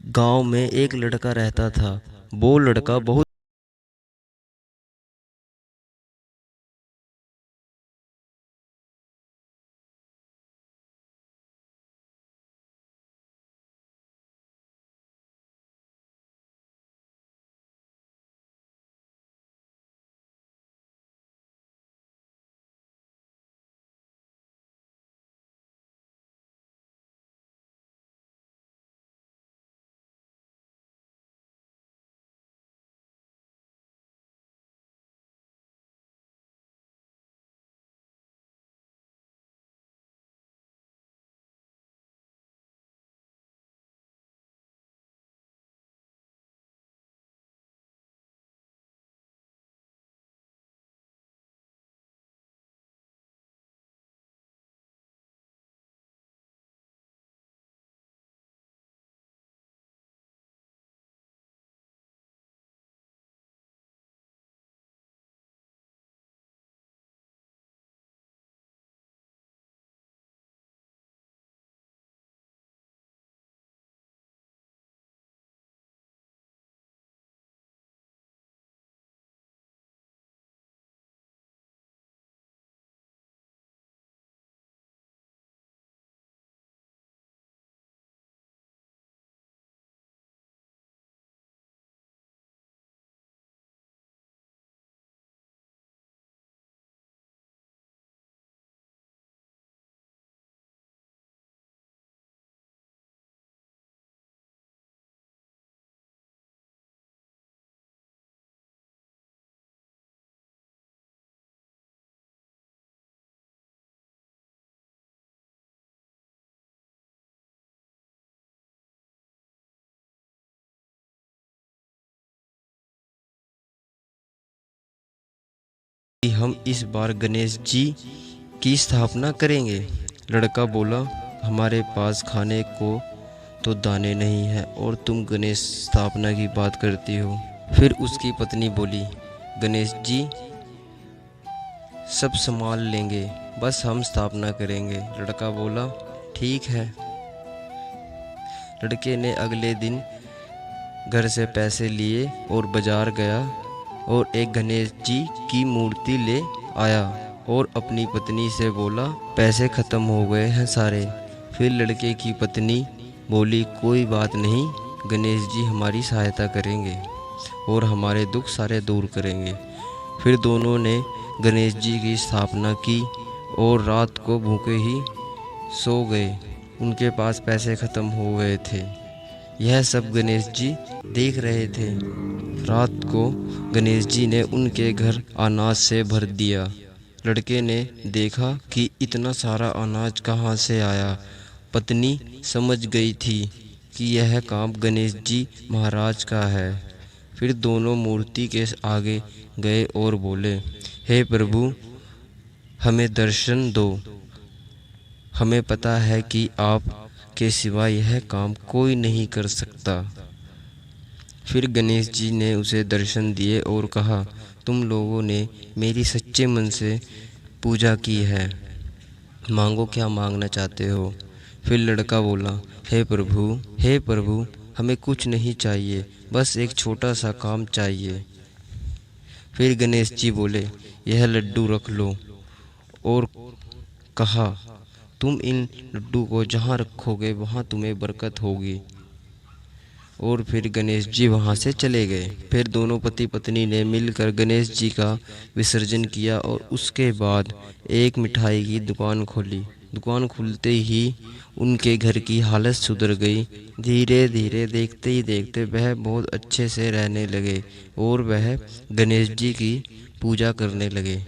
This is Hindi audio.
गांव में एक लड़का रहता था। वो लड़का बहुत ही हम इस बार गणेश जी की स्थापना करेंगे। लड़का बोला, हमारे पास खाने को तो दाने नहीं है और तुम गणेश स्थापना की बात करती हो। फिर उसकी पत्नी बोली, गणेश जी सब संभाल लेंगे, बस हम स्थापना करेंगे। लड़का बोला, ठीक है। लड़के ने अगले दिन घर से पैसे लिए और बाजार गया और एक गणेश जी की मूर्ति ले आया और अपनी पत्नी से बोला, पैसे ख़त्म हो गए हैं सारे। फिर लड़के की पत्नी बोली, कोई बात नहीं, गणेश जी हमारी सहायता करेंगे और हमारे दुख सारे दूर करेंगे। फिर दोनों ने गणेश जी की स्थापना की और रात को भूखे ही सो गए। उनके पास पैसे ख़त्म हो गए थे। यह सब गणेश जी देख रहे थे। रात को गणेश जी ने उनके घर अनाज से भर दिया। लड़के ने देखा कि इतना सारा अनाज कहाँ से आया। पत्नी समझ गई थी कि यह काम गणेश जी महाराज का है। फिर दोनों मूर्ति के आगे गए और बोले, हे प्रभु, हमें दर्शन दो। हमें पता है कि आप के सिवा यह काम कोई नहीं कर सकता। फिर गणेश जी ने उसे दर्शन दिए और कहा, तुम लोगों ने मेरी सच्चे मन से पूजा की है, मांगो क्या मांगना चाहते हो। फिर लड़का बोला, हे प्रभु, हमें कुछ नहीं चाहिए, बस एक छोटा सा काम चाहिए। फिर गणेश जी बोले, यह लड्डू रख लो और कहा, तुम इन लड्डू को जहाँ रखोगे वहाँ तुम्हें बरकत होगी। और फिर गणेश जी वहाँ से चले गए। फिर दोनों पति पत्नी ने मिलकर गणेश जी का विसर्जन किया और उसके बाद एक मिठाई की दुकान खोली। दुकान खुलते ही उनके घर की हालत सुधर गई। धीरे धीरे देखते ही देखते वह बहुत अच्छे से रहने लगे और वह गणेश जी की पूजा करने लगे।